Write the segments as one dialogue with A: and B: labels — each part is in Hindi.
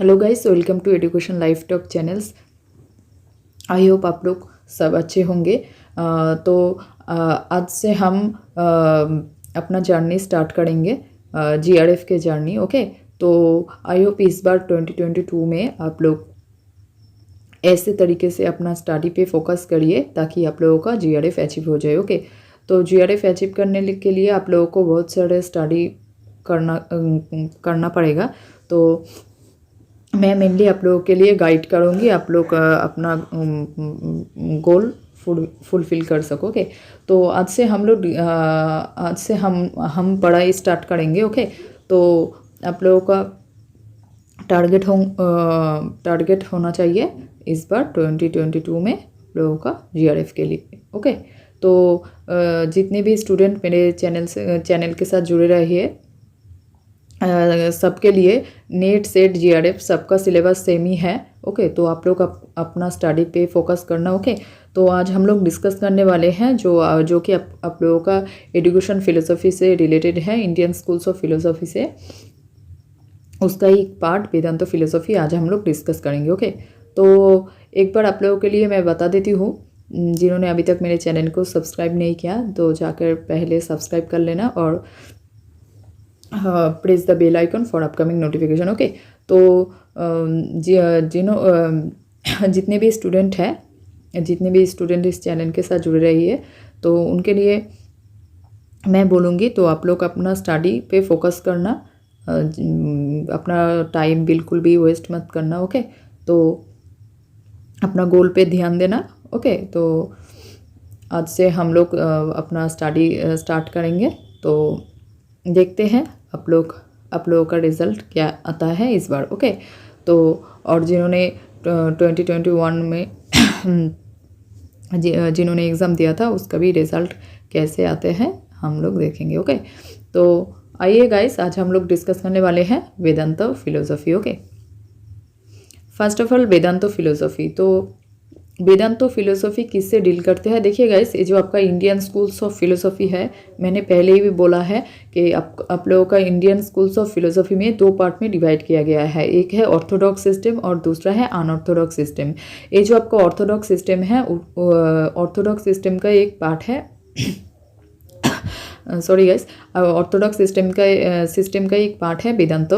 A: Hello guys, welcome to education life talk channels. I hope आप लोग सब अच्छे होंगे। तो आज से हम अपना जर्नी स्टार्ट करेंगे, जीआरएफ के जर्नी। ओके, तो आई होप इस बार 2022 में आप लोग ऐसे तरीके से अपना स्टडी पे फोकस करिए ताकि आप लोगों का जीआरएफ अचीव हो जाए। ओके, तो जीआरएफ अचीव करने के लिए आप लोगों को बहुत सारे स्टडी करना पड़ेगा। तो मैं मेनली आप लोगों के लिए गाइड करूँगी, आप लोग अपना गोल फुलफिल कर सकोगे। तो आज से हम पढ़ाई स्टार्ट करेंगे। ओके, तो आप लोगों का टारगेट होना चाहिए इस बार 2022 में लोगों का जीआरएफ के लिए। ओके, तो जितने भी स्टूडेंट मेरे चैनल के साथ जुड़े रहिए, सबके लिए नेट सेट जीआरएफ सबका सिलेबस सेम ही है। ओके, तो आप लोग अपना स्टडी पे फोकस करना। ओके, तो आज हम लोग डिस्कस करने वाले हैं जो कि आप लोगों का एजुकेशन फिलोसफी से रिलेटेड है, इंडियन स्कूल्स ऑफ फिलोसफी से उसका एक पार्ट वेदांत फिलोसफी आज हम लोग डिस्कस करेंगे। ओके, तो एक बार आप लोगों के लिए मैं बता देती हूँ, जिन्होंने अभी तक मेरे चैनल को सब्सक्राइब नहीं किया तो जाकर पहले सब्सक्राइब कर लेना और press the bell icon for upcoming notification. Okay, तो जितने भी स्टूडेंट इस चैनल के साथ जुड़े रही है तो उनके लिए मैं बोलूँगी, तो आप लोग अपना स्टडी पे फोकस करना, अपना टाइम बिल्कुल भी वेस्ट मत करना। ओके, तो अपना गोल पे ध्यान देना। ओके, तो आज से हम लोग अपना स्टडी स्टार्ट करेंगे। तो देखते हैं आप लोगों का रिज़ल्ट क्या आता है इस बार। ओके, तो और जिन्होंने 2021 में जिन्होंने एग्ज़ाम दिया था उसका भी रिज़ल्ट कैसे आते हैं हम लोग देखेंगे। ओके, तो आइए गाइस, आज हम लोग डिस्कस करने वाले हैं Vedanta philosophy. Okay, first of all Vedanta philosophy. तो वेदांत फिलोसफी किससे डील करते हैं? देखिए गाइस, ये जो आपका इंडियन स्कूल्स ऑफ फिलोसफी है, मैंने पहले ही भी बोला है कि आप लोगों का इंडियन स्कूल्स ऑफ फिलोसफी में दो पार्ट में डिवाइड किया गया है। एक है ऑर्थोडॉक्स सिस्टम और दूसरा है अनऑर्थोडॉक्स सिस्टम। ये जो आपका ऑर्थोडॉक्स सिस्टम है, ऑर्थोडॉक्स सिस्टम का एक पार्ट है सॉरी गाइस, ऑर्थोडॉक्स सिस्टम का एक पार्ट है वेदांत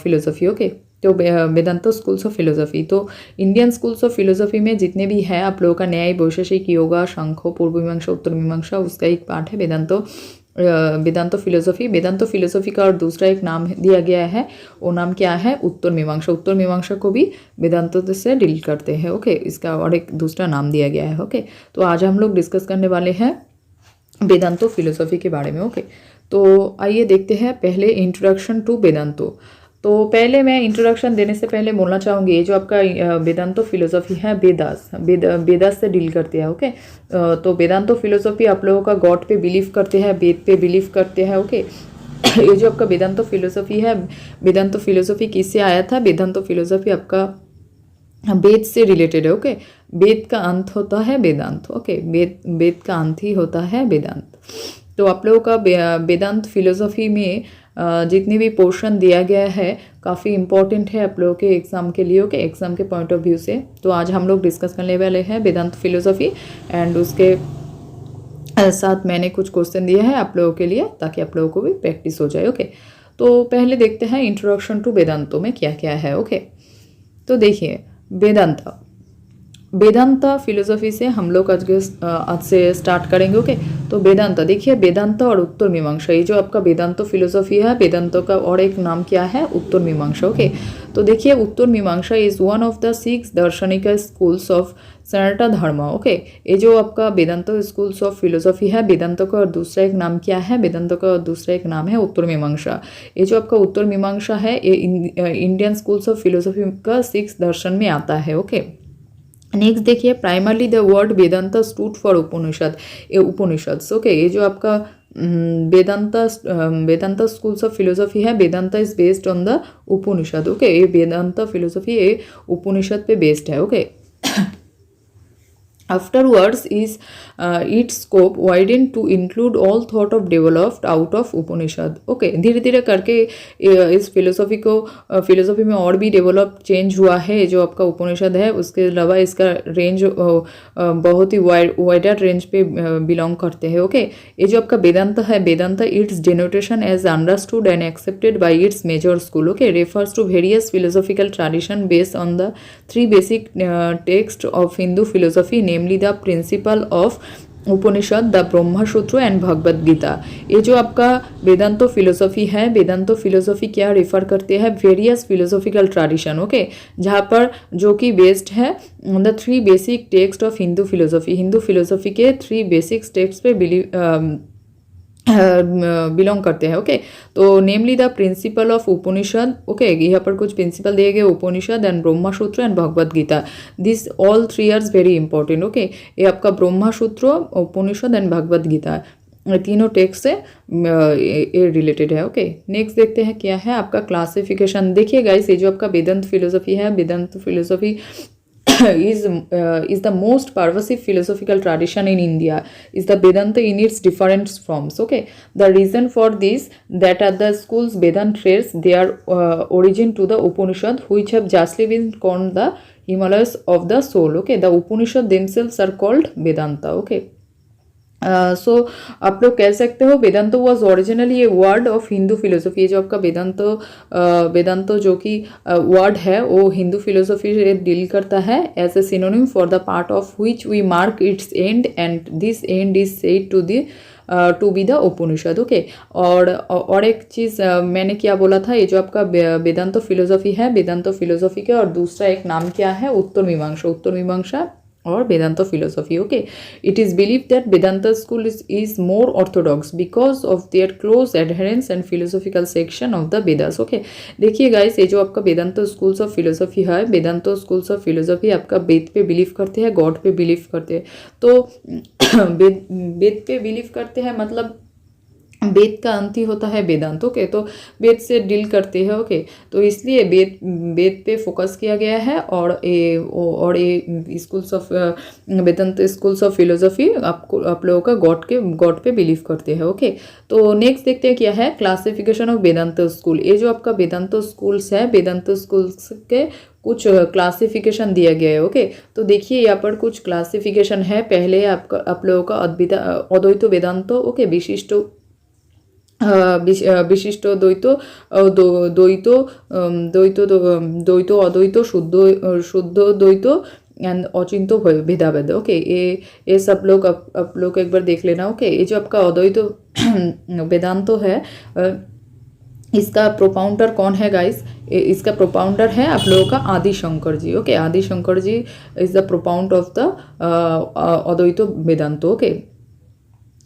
A: फिलोसफी। ओके, तो वेदांत स्कूल्स ऑफ फिलोसफी। तो इंडियन स्कूल्स ऑफ फिलोसफी में जितने भी है आप लोगों का न्याय, वैशेषिक, योगा, सांख्य, पूर्व मीमांसा, उत्तर मीमांसा, उसका एक पार्ट है वेदांत फिलोसफी। वेदांत फिलोसफी का और दूसरा एक नाम दिया गया है, वो नाम क्या है? उत्तर मीमांसा। उत्तर मीमांसा को भी वेदांत से डील करते हैं। ओके, इसका और एक दूसरा नाम दिया गया है। ओके, तो आज हम लोग डिस्कस करने वाले हैं वेदांतो फिलोसफी के बारे में। ओके, तो आइए देखते हैं पहले इंट्रोडक्शन टू वेदांतो। तो पहले मैं इंट्रोडक्शन देने से पहले बोलना चाहूँगी, ये जो आपका वेदांतो फिलोसफी है वेदास से डील करती है। ओके, तो वेदांतो फिलोसफी आप लोगों का गॉड पे बिलीव करते हैं, वेद पे बिलीव करते हैं। ओके, ये जो आपका वेदांतो फिलोसफी है, वेदांतो फिलोसफी किससे आया था? वेदांतो फिलोसफी आपका वेद से रिलेटेड है। ओके, वेद का अंत होता है वेदांत। ओके, वेद का अंत ही होता है वेदांत। तो आप लोगों का वेदांत फिलोसफी में जितनी भी पोर्शन दिया गया है काफ़ी इंपॉर्टेंट है आप लोगों के एग्ज़ाम के लिए। ओके, एग्ज़ाम के पॉइंट ऑफ व्यू से। तो आज हम लोग डिस्कस करने वाले हैं वेदांत फिलोसफी एंड उसके साथ मैंने कुछ क्वेश्चन दिए हैं आप लोगों के लिए ताकि आप लोगों को भी प्रैक्टिस हो जाए। ओके, तो पहले देखते हैं इंट्रोडक्शन टू वेदांतों में क्या क्या है। ओके, तो देखिए वेदांत फिलोसफी से हम लोग आज से स्टार्ट करेंगे। ओके, तो वेदांत देखिए, वेदांत और उत्तर मीमांसा, ये जो आपका वेदांत फिलोसफी है, वेदांत का और एक नाम क्या है? उत्तर मीमांसा। ओके, तो देखिए उत्तर मीमांसा इज वन ऑफ द 6 दार्शनिक स्कूल्स ऑफ सनातन धर्म। ओके, ये जो आपका वेदांत स्कूल्स ऑफ फिलोसफी है, वेदांत का और दूसरा एक नाम क्या है? वेदांत का और दूसरा एक नाम है उत्तर मीमांसा। ये जो आपका उत्तर मीमांसा है, ये इंडियन स्कूल्स ऑफ फिलोसफी का 6 दर्शन में आता है। ओके, नेक्स्ट देखिए, primarily the word Vedanta stood for Upanishad, ये उपनिषद। ओके, ये जो आपका वेदांत स्कूल्स ऑफ फिलोसफी है, Vedanta is based on the Upanishad. Okay, ये वेदांत फिलोसफी ये उपनिषद पे बेस्ड है। Okay, Afterwards is its scope widened to include all thought of developed out of Upanishad. Okay धीरे धीरे करके इस फिलोसफी में और भी डेवलप चेंज हुआ है जो आपका उपनिषद है। उसके अलावा इसका रेंज बहुत ही वाइडर रेंज पे बिलोंग करते हैं। ओके ये जो आपका वेदांत है, Vedanta its denotation as understood and accepted by its major school. Okay refers to various philosophical tradition based on the three basic text of Hindu philosophy, namely the principal of Upanishad, the Brahma Sutra and Bhagavad Gita. ये जो आपका वेदांतो फिलोसफी है, वेदांतो फिलोसफी क्या रेफर करते हैं? Various philosophical tradition. ओके जहाँ पर जो कि बेस्ड है the three basic text of Hindu philosophy, Hindu philosophy के थ्री बेसिक टेक्स्ट पे बिलोंग करते हैं। ओके तो नेमली the principal of Upanishad. Okay यहाँ पर कुछ प्रिंसिपल दिए गए, उपनिषद and Brahma Sutra and Bhagavad Gita. This all three are very important. Okay ये आपका ब्रह्मा सूत्र, उपनिषद एंड भगवद गीता तीनों टेक्स्ट से ये रिलेटेड है। ओके नेक्स्ट देखते हैं क्या है आपका क्लासिफिकेशन। देखिए गाइस ये जो आपका वेदांत फिलोसफी है, वेदांत philosophy is the most pervasive philosophical tradition in India, is the Vedanta in its different forms. Okay the reason for this that at the schools Vedanta trace their origin to the Upanishad, which have justly been called the Himalayas of the soul. Okay the Upanishad themselves are called Vedanta. Okay so आप लोग कह सकते हो Vedanta was originally a word of Hindu philosophy. ये जो आपका वेदांत जो कि वर्ड है वो हिंदू फिलोसफी से डील करता है as a synonym for the part of which we mark its end and this end is said to be the Upanishad. Okay और एक चीज़ मैंने क्या बोला था, ये जो आपका वेदांत फिलोसफी है, वेदांत फिलोसफी के और दूसरा एक नाम क्या है? उत्तर मीमांसा और Vedanta philosophy. Okay it is believe that Vedanta school is more orthodox because of their close adherence and philosophical section of the Vedas. Okay देखिए गाइस ये जो आपका वेदांत स्कूल्स ऑफ फिलोसफी है, वेदांत स्कूल्स ऑफ फिलोसफी आपका वेद पे बिलीव करते हैं, गॉड पे बिलीव करते हैं। तो वेद पे बिलीव करते हैं मतलब वेद का अंत ही होता है वेदांत। ओके तो वेद से डील करते हैं। ओके तो इसलिए वेद पे फोकस किया गया है और ये schools of Vedanta schools of philosophy आप लोगों का गॉड पे बिलीव करते हैं। ओके तो नेक्स्ट देखते हैं क्या है क्लासिफिकेशन ऑफ वेदांत स्कूल। ये जो आपका वेदांत स्कूल्स है, वेदांत स्कूल्स के कुछ क्लासिफिकेशन दिया गया है। ओके तो देखिए यहाँ पर कुछ क्लासिफिकेशन है। पहले आप लोगों का अद्वैत वेदांत, ओके विशिष्ट द्वैत अद्वैत शुद्ध द्वैत एंड अचिंत्य भेदाभेद। ओके ये सब लोग आप लोग एक बार देख लेना। ओके ये जो आपका अद्वैत वेदांत है इसका प्रोपाउंडर कौन है गाइस? इसका प्रोपाउंडर है आप लोगों का आदि Shankar ji. Okay Adi Shankar ji is the propound of the Advaita Vedanta. Okay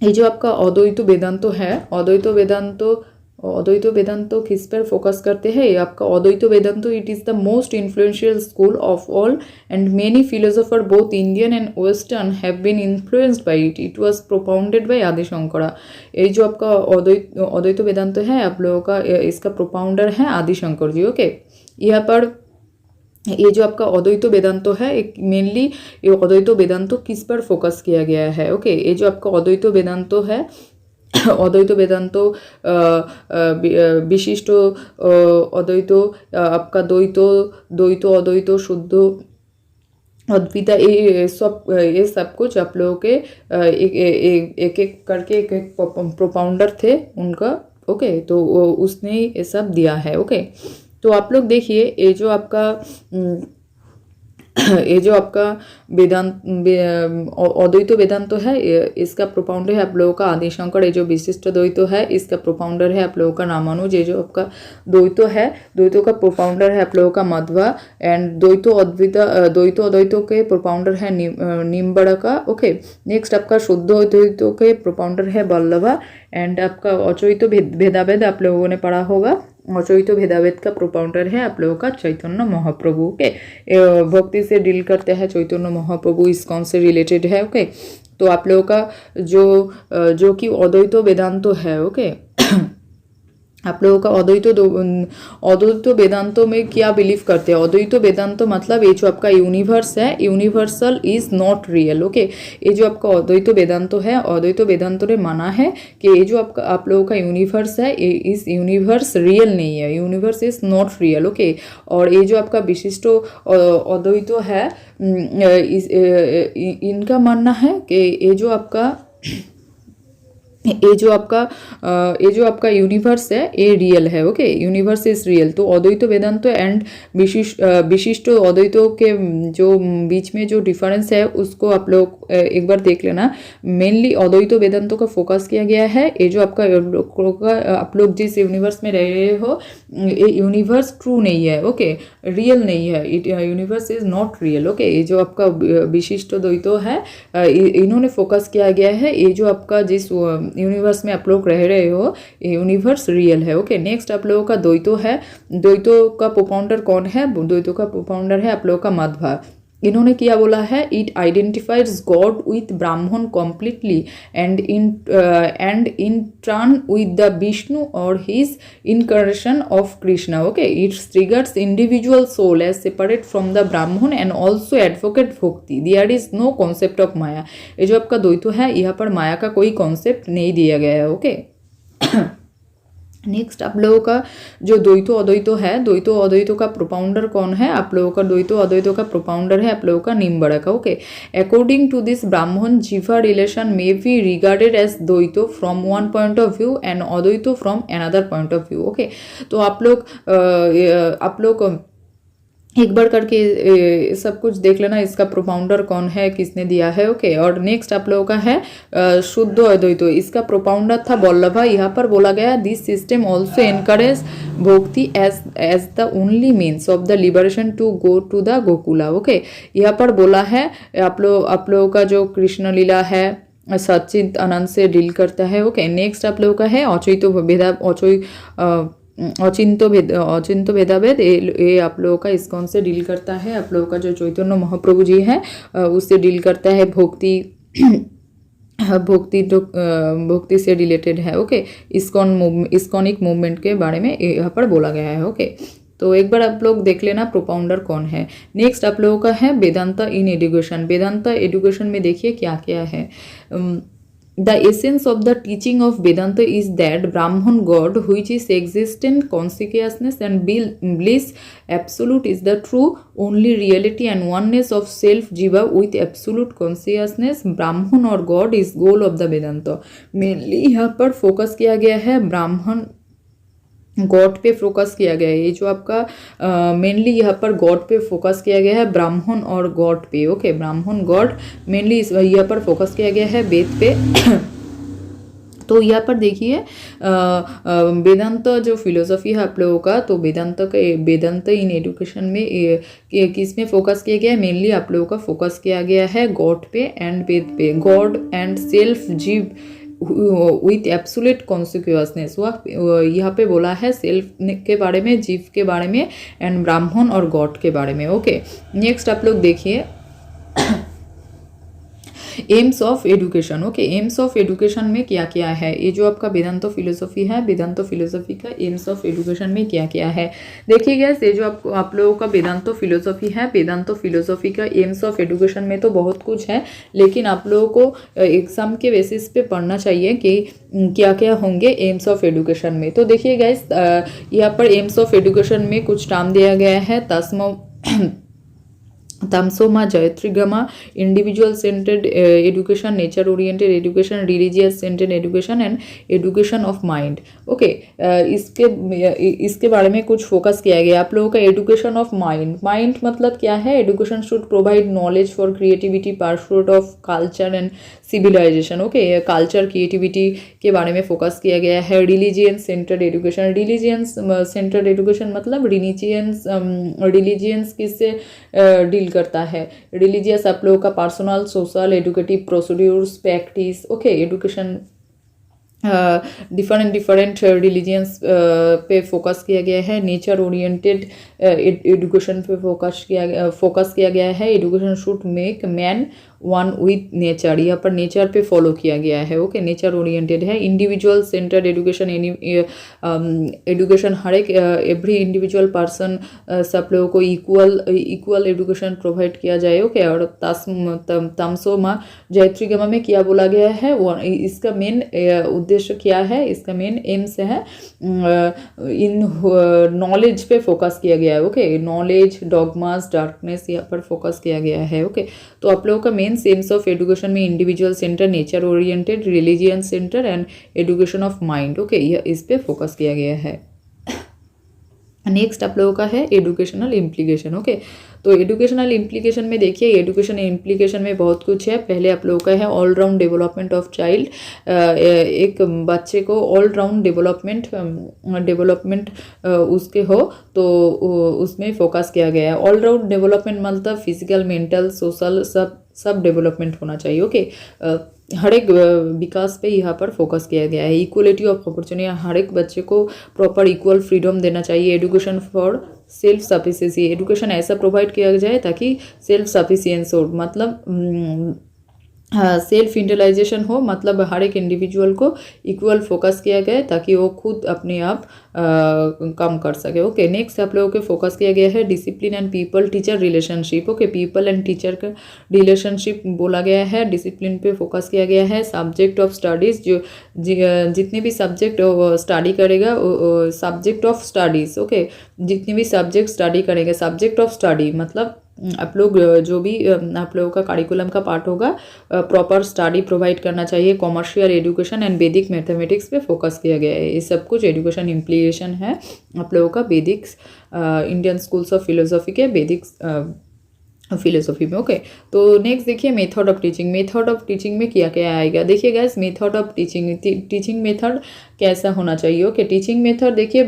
A: ये जो आपका अद्वैत वेदांत है, अद्वैत वेदांत किस पर फोकस करते हैं? ये आपका Advaita Vedanta it is the most influential school of all and many philosopher both Indian and western have been influenced by it. It was propounded by Adi Shankara. ये जो आपका अद्वैत वेदांत है आप लोगों का इसका प्रोपाउंडर है आदि शंकर जी। ओके यहाँ पर ये जो आपका अद्वैत वेदांत है एक मेनली ये अद्वैत वेदांत किस पर फोकस किया गया है? ओके ये जो आपका अद्वैत वेदांत है अद्वैत वेदांत विशिष्ट अद्वैत आपका द्वैत अद्वैत शुद्ध अद्विता ये सब कुछ आप लोगों के एक करके एक प्रोपाउंडर थे उनका। ओके तो उसने ये सब दिया है। ओके तो आप लोग देखिए ये जो आपका वेदांत अद्वैत वेदांत है इसका प्रोपाउंडर है आप लोगों का आदि शंकर। ये जो विशिष्ट द्वैत है इसका प्रोपाउंडर है आप लोगों का रामानुज। ये जो आपका द्वैत है द्वैत का प्रोपाउंडर है आप लोगों का मध्वा एंड द्वैत अद्वैत के प्रोपाउंडर है निम्बड़का। ओके नेक्स्ट आपका शुद्ध अद्वैत के प्रोपाउंडर है वल्लभा एंड आपका अचैत भेदाभेद आप लोगों ने पढ़ा होगा। अचैत भेदाभेद का प्रोपाउंडर है आप लोगों का चैतन्य महाप्रभु। ओके भक्ति से डील करते हैं चैतन्य महाप्रभु, इस्कॉन से रिलेटेड है। ओके तो आप लोगों का जो कि अद्वैत वेदांत है। ओके आप लोगों का अद्वैत वेदांतों में क्या बिलीव करते हैं। अद्वैत वेदांत मतलब ये जो आपका यूनिवर्स है, universal is not real. Okay, ये जो आपका अद्वैत वेदांत है, अद्वैत वेदांत ने माना है कि ये जो आपका आप लोगों का यूनिवर्स है, इस यूनिवर्स रियल नहीं है, universe is not real. Okay, और ये जो आपका विशिष्ट अद्वैत है, इनका मानना है कि ये जो आपका यूनिवर्स है ये रियल है। Okay, universe is real. तो अद्वैत वेदांत एंड विशिष्ट अद्वैतों के जो बीच में जो डिफरेंस है उसको आप लोग एक बार देख लेना। मेनली अद्वैत वेदांतों का फोकस किया गया है ये जो आपका आप लोग जिस यूनिवर्स में रह रहे हो ये यूनिवर्स ट्रू नहीं है। ओके, रियल नहीं है, universe is not real. Okay, ये जो आपका विशिष्ट द्वैत है इन्होंने फोकस किया गया है ये जो आपका जिस यूनिवर्स में आप लोग रह रहे हो ये यूनिवर्स रियल है। ओके, नेक्स्ट आप लोगों का द्वैतो है। द्वैतो का प्रोपाउंडर कौन है। द्वैतो का प्रोपाउंडर है आप लोगों का माध्वा। इन्होंने क्या बोला है, it identifies God with Brahman completely and in turn with the Vishnu or his incarnation of Krishna. Okay, it triggers individual soul as separate from the Brahman and also advocate bhakti. There is no concept of maya. ये जो आपका द्वैत है यहाँ पर माया का कोई कॉन्सेप्ट नहीं दिया गया है। ओके नेक्स्ट आप लोगों का जो द्वैतो अद्वैतो है, द्वैतो अद्वैतो का प्रोपाउंडर कौन है। आप लोगों का द्वैतो अद्वैतो का प्रोपाउंडर है आप लोगों का निम्बड़क। Okay, according to this Brahman jiva relation may be regarded as dvaita from one point of view and advaita from another point of view. Okay, तो आप लोग एक बार करके सब कुछ देख लेना इसका प्रोपाउंडर कौन है, किसने दिया है। ओके, और नेक्स्ट आप लोगों का है शुद्ध अद्वैत। इसका प्रोपाउंडर था वल्लभा। यहाँ पर बोला गया this system also encourage bhakti as the only means of the liberation to go to the Gokula. Okay, यहाँ पर बोला है आप लोगों का जो कृष्ण लीला है सचित आनंद से डील करता है। ओके, नेक्स्ट आप लोगों का है अचिंत्य भेदाभेद। ये आप लोगों का इस्कॉन से डील करता है। आप लोगों का जो चैतन्य महाप्रभु जी है उससे डील करता है। भक्ति से रिलेटेड है। ओके, इस्कॉनिक मूवमेंट के बारे में यहाँ पर बोला गया है। ओके, तो एक बार आप लोग देख लेना प्रोपाउंडर कौन है। नेक्स्ट आप लोगों का है Vedanta in education. Vedanta education में देखिए क्या क्या है। The essence of the teaching of Vedanta is that Brahman God, which is existent consciousness and bliss absolute, is the true only reality and oneness of self jiva with absolute consciousness. Brahman और God is goal of the Vedanta. Mainly यहाँ पर फोकस किया गया है ब्राह्मण गॉड पे फोकस किया गया है। ये जो आपका मेनली यहाँ पर गॉड पे फोकस किया गया है, ब्राह्मण और गॉड पे। ओके, ब्राह्मण गॉड मेनली यहाँ पर फोकस किया गया है वेद पे। तो यहाँ पर देखिए वेदांत जो फिलोसफी है आप लोगों का, तो वेदांत इन एजुकेशन में किस में फोकस किया गया है। मेनली आप लोगों का फोकस किया गया है गॉड पे एंड वेद पे। गॉड एंड सेल्फ जीव विथ एब्सोल्यूट कॉन्सिक्वेंसेस। यहाँ पे बोला है सेल्फ के बारे में, जीव के बारे में एंड ब्राह्मण और गॉड के बारे में। ओके, नेक्स्ट आप लोग देखिए AIIMS of education. Okay, AIIMS of education में क्या क्या है। ये जो आपका वेदांत फिलोसफी है, वेदांत फिलोसफी का एम्स ऑफ एजुकेशन में क्या क्या है देखिए गैस। ये जो आप लोगों का वेदांत फिलोसफी है, वेदांत फिलोसफी का एम्स ऑफ एजुकेशन में तो बहुत कुछ है, लेकिन आप लोगों को एग्जाम के बेसिस पे पढ़ना चाहिए कि क्या क्या होंगे एम्स ऑफ एजुकेशन में। तो देखिए गैस यहाँ पर एम्स ऑफ एजुकेशन में कुछ टर्म दिया गया है। तमसोमा जयत्रिगमा, individual centered education, nature oriented education, religious centered education and education of mind. Okay, इसके बारे में कुछ फोकस किया गया आप लोगों का। एजुकेशन ऑफ माइंड, माइंड मतलब क्या है। Education should provide knowledge for creativity, pursuit of culture and civilisation. Okay, culture creativity के बारे में फोकस किया गया है। Religion centred education, religions centred education मतलब रिलीजियंस किससे डील करता है। रिलीजियस आप लोगों का personal, social, educative procedures, practice. Okay, education different religions पे फोकस किया गया है। नेचर ओरिएंटेड एजुकेशन पे फोकस किया गया है। Education should make man one with nature, यहाँ पर नेचर पे फॉलो किया गया है। ओके, नेचर ओरिएंटेड है। इंडिविजुअल सेंटर्ड एजुकेशन, एजुकेशन हर एक एवरी इंडिविजुअल पर्सन सब लोगों को इक्वल एजुकेशन प्रोवाइड किया जाए। ओके, और तमसो माँ जयत्रीगमा में क्या बोला गया है, वो इसका मेन उद्देश्य क्या है, इसका मेन एम्स है इन नॉलेज पे फोकस किया गया है। ओके, नॉलेज, डॉगमास, डार्कनेस, यहाँ पर फोकस किया गया है। ओके, तो आप लोगों का मेन सेंस ऑफ एजुकेशन में individual centre, nature oriented, religion centre and education of mind. Okay, यह इस पे फोकस किया गया है। नेक्स्ट आप लोगों का है एजुकेशनल इम्प्लीकेशन। ओके, तो एजुकेशनल इम्प्लीकेशन में देखिए, एजुकेशन इम्प्लीकेशन में बहुत कुछ है। पहले आप लोगों का है all round development of child, एक बच्चे को ऑल राउंड डेवलपमेंट उसके हो तो उसमें फोकस किया गया है। ऑल राउंड डेवलपमेंट मतलब फिजिकल, मेंटल, सोशल सब डेवलपमेंट होना चाहिए। ओके, हर एक विकास पे यहाँ पर फोकस किया गया है। इक्वलिटी ऑफ अपॉर्चुनिटी, हर एक बच्चे को प्रॉपर इक्वल फ्रीडम देना चाहिए। Education for self sufficiency, education ऐसा प्रोवाइड किया जाए ताकि सेल्फ सफिशिएंस हो, मतलब सेल्फ इंटलाइजेशन हो, मतलब हर एक इंडिविजुअल को इक्वल फोकस किया गया ताकि वो खुद अपने आप काम कर सके। ओके, नेक्स्ट आप लोगों के फोकस किया गया है discipline and people teacher relationship. Okay, people and teacher का रिलेशनशिप बोला गया है, डिसिप्लिन पे फोकस किया गया है। सब्जेक्ट ऑफ स्टडीज़, जो जितने भी सब्जेक्ट स्टडी करेगा, सब्जेक्ट ऑफ स्टडीज़। ओके, जितने भी सब्जेक्ट स्टडी करेंगे, सब्जेक्ट ऑफ स्टडी मतलब आप लोग जो भी आप लोगों का करिकुलम का पार्ट होगा, प्रॉपर स्टडी प्रोवाइड करना चाहिए। कॉमर्शियल एजुकेशन एंड वैदिक मैथमेटिक्स पे फोकस किया गया है। ये सब कुछ एजुकेशन इम्प्लीकेशन है आप लोगों का Vedix Indian schools of philosophy के वैदिक्स फिलोसॉफी में। ओके, तो नेक्स्ट देखिए method of teaching. Method of teaching में क्या क्या आएगा, देखिए guys, method of teaching method कैसा होना चाहिए। ओके, टीचिंग मेथड देखिए,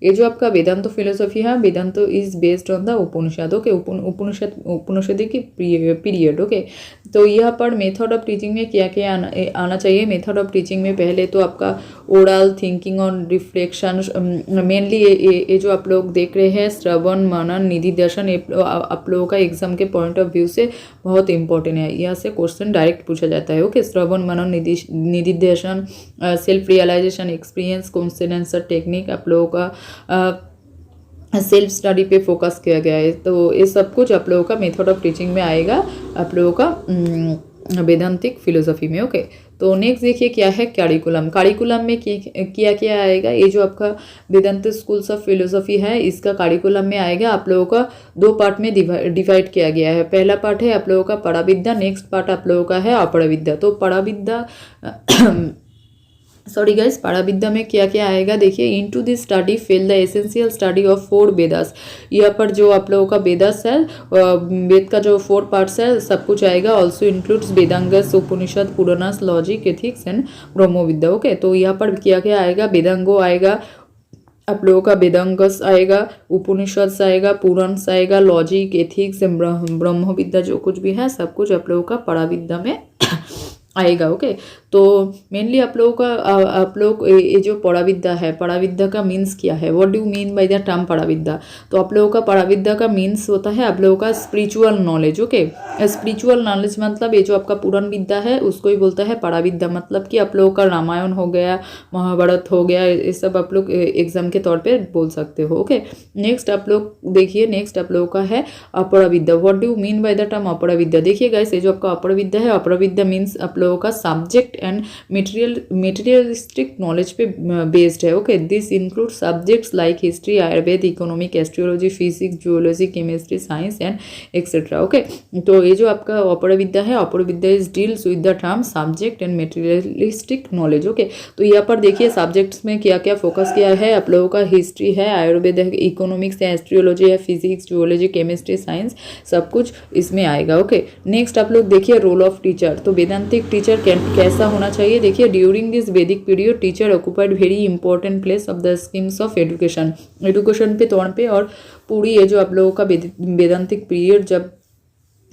A: ये जो आपका वेदांत फिलोसॉफी है, Vedanta is based on the Upanishad. Okay, Upanishad की पीरियड। ओके, तो यहाँ पर मेथड ऑफ टीचिंग में क्या क्या आना चाहिए। मेथड ऑफ टीचिंग में पहले तो आपका oral, thinking on reflection, mainly ये जो आप लोग देख रहे हैं श्रवण, मनन, निधिध्यासन, आप लोगों का एग्जाम के पॉइंट ऑफ व्यू से बहुत इंपॉर्टेंट है। यहाँ से क्वेश्चन डायरेक्ट पूछा जाता है। Okay, shravana, manana, nididhyasana, self realization, experience, question answer technique, आप लोगों का सेल्फ स्टडी पे फोकस किया गया है। तो ये सब कुछ आप लोगों का मेथड ऑफ टीचिंग में आएगा, आप लोगों का वेदांतिक फिलोसॉफी में। ओके, तो नेक्स्ट देखिए क्या है करिकुलम। करिकुलम में क्या क्या आएगा, ये जो आपका वेदांत स्कूल्स ऑफ फिलोसॉफी है, इसका करिकुलम में आएगा आप लोगों का दो पार्ट में डिवाइड किया गया है। पहला पार्ट है आप लोगों का पराविद्या, नेक्स्ट पार्ट आप लोगों का है अपराविद्या। तो पराविद्या सॉरी गाइस, पराविद्या में क्या क्या आएगा देखिए, into this study fail the essential study of 4 Vedas. यहाँ पर जो आप लोगों का वेदास है, वेद का जो 4 पार्ट्स है सब कुछ आएगा। Also includes Vedangas, Upanishad, Puranas, logic, ethics and brahmavidya. Okay, तो यहाँ पर क्या क्या आएगा, वेदांगो आएगा, आप लोगों का वेदांगस आएगा, उपनिषद आएगा, पुराण आएगा, लॉजिक, एथिक्स, ब्रह्मविद्या, जो कुछ भी है सब कुछ आप लोगों का पराविद्या में आएगा। ओके, तो मेनली आप लोगों का आप लोग ये जो पराविद्या है, पराविद्या का मीन्स क्या है, what do mean by the term paravidya. तो आप लोगों का पराविद्या का मीन्स होता है आप लोगों का spiritual knowledge. Okay, spiritual knowledge मतलब ये जो आपका पुराण विद्या है उसको ही बोलता है पराविद्या। मतलब कि आप लोगों का रामायण हो गया, महाभारत हो गया, ये सब आप लोग एग्जाम के तौर पर बोल सकते हो। ओके, नेक्स्ट आप लोग देखिए, नेक्स्ट आप लोगों का है aparavidya. What do mean by the term aparavidya. देखिए गाइस, ये जो आपका अपराविद्या है, अपराविद्या मीन्स आप लोगों का सब्जेक्ट एंड मटेरियलिस्टिक नॉलेज पे बेस्ड है। Okay, this include subjects like history, Ayurveda, economic, astrology, physics, geology, chemistry, science and etcetera. Okay, तो ये जो आपका अपराविद्या है, aparavidya is deals with the term subject and materialistic knowledge. Okay, तो यहाँ पर देखिए सब्जेक्ट्स में क्या क्या फोकस किया है, आप लोगों का हिस्ट्री है, आयुर्वेद है, इकोनॉमिक्स है, एस्ट्रोलॉजी है, फिजिक्स, जियोलॉजी, केमिस्ट्री, साइंस, सब कुछ इसमें आएगा। ओके, नेक्स्ट आप लोग देखिए रोल ऑफ टीचर। तो वेदांतिक टीचर कैसा होना चाहिए, देखिए ड्यूरिंग दिस वैदिक period teacher occupied very important place of the schemes of education पे तौर पे। और पूरी ये जो आप लोगों का वेदांतिक पीरियड जब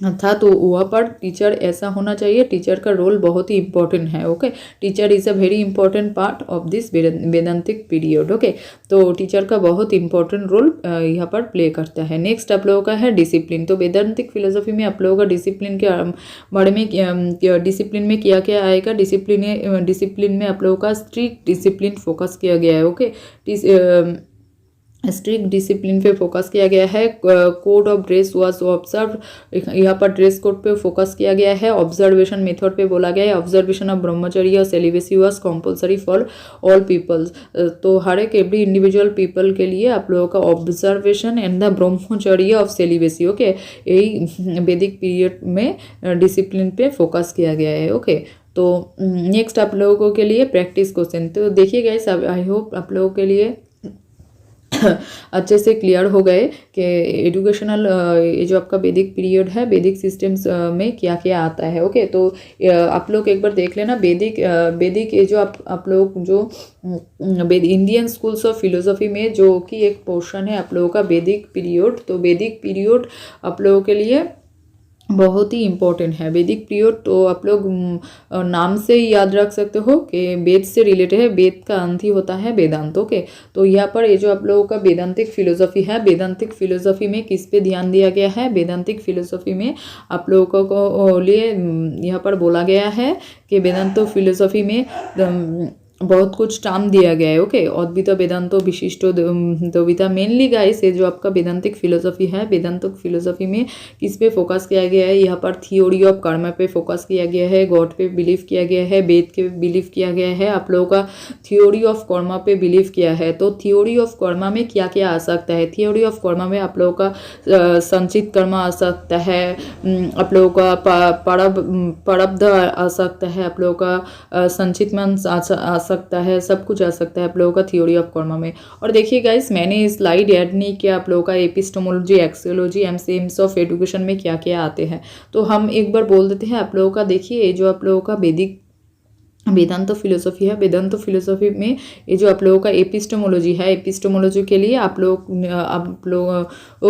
A: था, तो वहाँ पर टीचर ऐसा होना चाहिए। टीचर का रोल बहुत ही इंपॉर्टेंट है। Okay, teacher is a very important part of this वेदांतिक period. Okay, तो टीचर का बहुत इंपॉर्टेंट रोल यहाँ पर प्ले करता है। नेक्स्ट आप लोगों का है डिसिप्लिन। तो वेदांतिक फिलोसफी में आप लोगों का डिसिप्लिन के बारे में डिसिप्लिन में क्या क्या आएगा। डिसिप्लिन में आप लोगों का स्ट्रिक्ट डिसिप्लिन फोकस किया गया है। ओके, स्ट्रिक्ट डिसिप्लिन पे फोकस किया गया है। Code of dress was observe, यहाँ पर ड्रेस कोड पे फोकस किया गया है। ऑब्जर्वेशन मेथड पे बोला गया है ऑब्जर्वेशन ऑफ ब्रह्मचर्य और celibacy was compulsory for all peoples. तो हर एक एवरी इंडिविजुअल पीपल के लिए आप लोगों का ऑब्जर्वेशन एंड द ब्रह्मचर्य ऑफ सेलिबेसी। ओके, यही वैदिक पीरियड में डिसिप्लिन पे फोकस किया गया है। ओके, तो नेक्स्ट आप लोगों के लिए प्रैक्टिस क्वेश्चन। तो देखिए गाइस, आई होप आप लोगों के लिए अच्छे से क्लियर हो गए कि एजुकेशनल ये जो आपका वैदिक पीरियड है, वैदिक सिस्टम्स में क्या क्या आता है। ओके, तो आप लोग एक बार देख लेना वैदिक ये जो आप लोग जो इंडियन स्कूल्स ऑफ फिलोसफी में जो कि एक पोर्शन है आप लोगों का वैदिक पीरियड। तो वैदिक पीरियड आप लोगों के लिए बहुत ही इम्पोर्टेंट है। वैदिक पीरियड तो आप लोग नाम से ही याद रख सकते हो कि वेद से रिलेटेड है। वेद का अंत ही होता है वेदांत। ओके, तो यहाँ पर ये जो आप लोगों का वेदांतिक फिलोसफी है, वेदांतिक फिलोसफी में किस पे ध्यान दिया गया है। वेदांतिक फिलोसफी में आप लोगों को लिए यहाँ पर बोला गया है कि वेदांत फिलोसफी में बहुत कुछ टर्म दिया गया है। ओके, अद्वैत वेदांतो विशिष्टो द्वैता मेनली गाइस ये जो आपका वेदांतिक फिलोसफी है, वेदांतिक फिलोसफी में किस पे फोकस किया गया है। यहाँ पर थियोरी ऑफ कर्म पे फोकस किया गया है, गॉड पे बिलीव किया गया है, वेद के बिलीव किया गया है। आप लोगों का थियोरी ऑफ कर्म पे बिलीव किया है। तो थियोरी ऑफ कर्म में क्या क्या आ सकता है। थियोरी ऑफ कर्म में आप लोगों का संचित कर्म आ सकता है, आप लोगों का प्रारब्ध आ सकता है, आप लोगों का संचित मन आ सकता है, सब कुछ आ सकता है आप लोगों का थियोरी ऑफ कर्म में। और देखिए गाइस, मैंने स्लाइड ऐड नहीं किया आप लोगों का epistemology, axiology AIIMS of education में क्या क्या आते हैं। तो हम एक बार बोल देते हैं आप लोगों का। देखिए, जो आप लोगों का वेदांत फिलोसफी है, वेदांत फिलोसफी में ये जो आप लोगों का एपिस्टेमोलॉजी है, एपिस्टेमोलॉजी के लिए आप लोग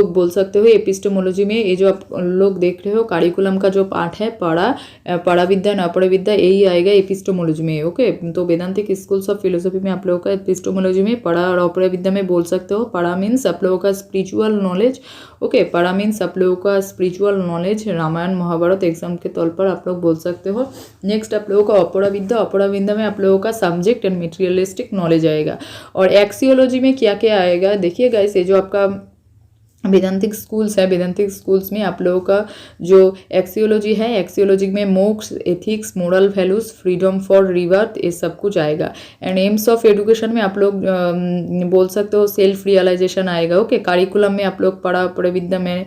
A: बोल सकते हो। एपिस्टेमोलॉजी में ये जो आप लोग देख रहे हो करिकुलम का जो पार्ट है पड़ा विद्या नपड़ विद्या, यही आएगा एपिस्टेमोलॉजी में। ओके, तो वेदांतिक स्कूल्स ऑफ फिलोसफी में आप लोगों का एपिस्टेमोलॉजी में पड़ा और अपड़ विद्या में बोल सकते हो। पड़ा मीन्स आप लोगों का स्पिरिचुअल नॉलेज। ओके, पड़ा मीन्स आप लोगों का spiritual knowledge, Ramayana Mahabharata exam के तौर पर आप लोग बोल सकते हो। नेक्स्ट आप लोगों का अपरा विद्या में आप लोगों का सब्जेक्ट एंड मटेरियलिस्टिक नॉलेज आएगा। और एक्सियोलॉजी में क्या क्या आएगा देखिए गाइस, ये जो आपका वेदांतिक स्कूल्स है, वेदांतिक स्कूल्स में आप लोगों का जो एक्सियोलॉजी है, एक्सियोलॉजी में मोक्ष, ethics, moral values, freedom for रिवर्थ, ये सब कुछ आएगा। एंड एम्स ऑफ एजुकेशन में आप लोग बोल सकते हो सेल्फ रियलाइजेशन आएगा। ओके, करिकुलम में आप लोग पड़ा विद्या में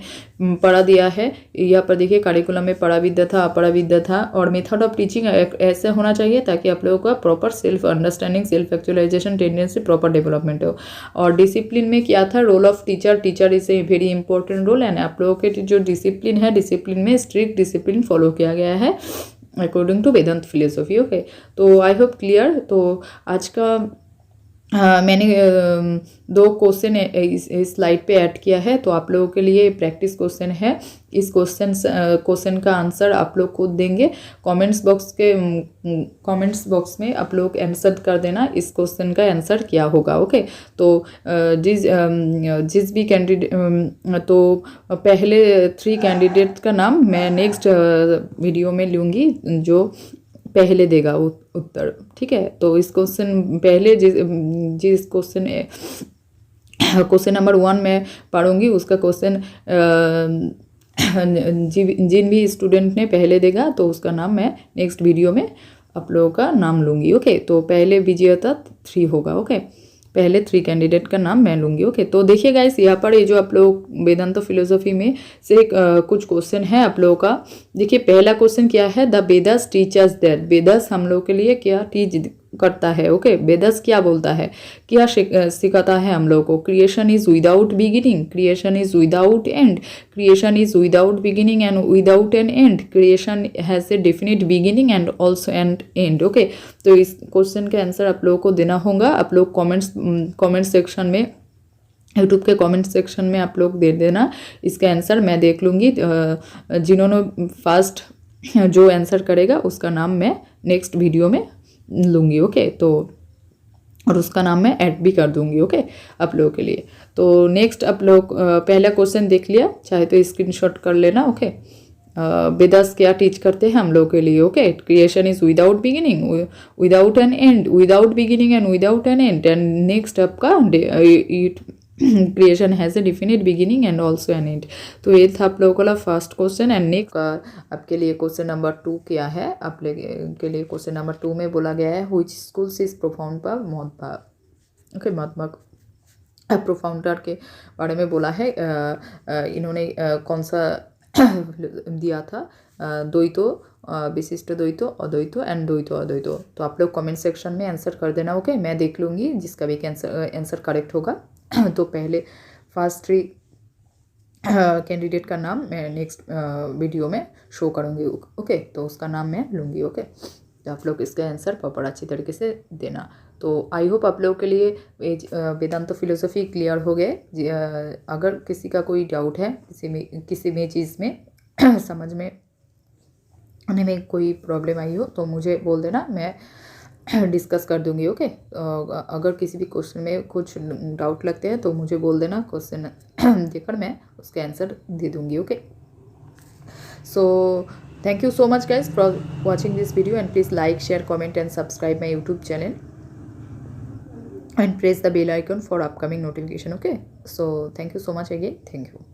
A: पढ़ा दिया है। यहाँ पर देखिए करिकुलम में पड़ा विद्या था, अपरा विद्या था। और मेथड ऑफ टीचिंग ऐसे होना चाहिए ताकि आप लोगों का proper self understanding, self actualisation tendency, proper development हो। और डिसिप्लिन में क्या था, role of teacher is a very important role. And आप लोगों के जो डिसिप्लिन है, डिसिप्लिन में स्ट्रिक्ट डिसिप्लिन फॉलो किया गया है according to Vedanta philosophy. Okay, तो आई होप क्लियर। तो आज का मैंने 2 क्वेश्चन इस स्लाइड पे ऐड किया है। तो आप लोगों के लिए प्रैक्टिस क्वेश्चन है। इस क्वेश्चन का आंसर आप लोग खुद देंगे। कमेंट्स बॉक्स में आप लोग आंसर कर देना इस क्वेश्चन का आंसर क्या होगा। ओके, तो जिस भी कैंडिडेट तो पहले 3 कैंडिडेट का नाम मैं नेक्स्ट वीडियो में लूँगी जो पहले देगा उत्तर। ठीक है, तो इस क्वेश्चन पहले जिस क्वेश्चन नंबर 1 में पढ़ूंगी उसका क्वेश्चन जिन भी स्टूडेंट ने पहले देगा तो उसका नाम मैं नेक्स्ट वीडियो में आप लोगों का नाम लूँगी। ओके, तो पहले विजेता 3 होगा। ओके, पहले 3 कैंडिडेट का नाम मैं लूँगी। ओके, तो देखिए गाइस, यहाँ पर ये जो आप लोग वेदांत फिलोसफी में से कुछ क्वेश्चन है आप लोगों का। देखिए पहला क्वेश्चन क्या है, the Vedas teachers that, Vedas हम लोग के लिए क्या टीच करता है। ओके, वेदास क्या बोलता है, क्या सिखाता है हम लोग को। Creation is without beginning, creation is without and, creation is without beginning and without an and, creation has a definite beginning and also and and. Okay, तो इस क्वेश्चन का आंसर आप लोगों को देना होगा। आप लोग कमेंट सेक्शन में यूट्यूब के कमेंट सेक्शन में आप लोग दे देना इसका आंसर, मैं देख लूँगी। जिन्होंने फर्स्ट जो आंसर करेगा उसका नाम मैं नेक्स्ट वीडियो में लूँगी, ओके। तो और उसका नाम मैं ऐड भी कर दूँगी, ओके, आप लोगों के लिए। तो नेक्स्ट आप लोग पहला क्वेश्चन देख लिया, चाहे तो स्क्रीनशॉट कर लेना, ओके। वेदास क्या टीच करते हैं हम लोग के लिए, okay. Creation is without beginning, without an end, without beginning and without an end. And next आपका creation has a definite beginning and also an end. तो ये था आप लोगों का फर्स्ट क्वेश्चन। एंड नेक्स्ट आपके लिए क्वेश्चन नंबर 2 क्या है, आप के लिए क्वेश्चन नंबर 2 में बोला गया है which schools is profound by Mahatma, okay. Mahatma profounder के बारे में बोला है। इन्होंने कौन सा दिया था, द्वैतो, विशिष्ट द्वैतो, अद्वैतो एंड द्वैतो अद्वैतो। तो आप लोग कमेंट सेक्शन में आंसर कर देना, ओके। मैं देख लूँगी जिसका भी आंसर करेक्ट होगा। तो पहले फर्स्ट 3 कैंडिडेट का नाम मैं नेक्स्ट वीडियो में शो करूँगी, ओके। तो उसका नाम मैं लूँगी, ओके। तो आप लोग इसका आंसर प्रॉपर अच्छी तरीके से देना। तो आई होप आप लोगों के लिए वेदांत फिलोसफी क्लियर हो गए। अगर किसी का कोई डाउट है किसी में चीज़ में समझ में आने में कोई प्रॉब्लम आई हो तो मुझे बोल देना, मैं डिस्कस कर दूंगी, ओके। अगर किसी भी क्वेश्चन में कुछ डाउट लगते हैं तो मुझे बोल देना, क्वेश्चन देकर मैं उसके आंसर दे दूंगी, okay. So thank you so much guys for watching this video, and please like, share, comment and subscribe my YouTube channel and press the bell icon for upcoming notification, okay. So thank you so much again, thank you.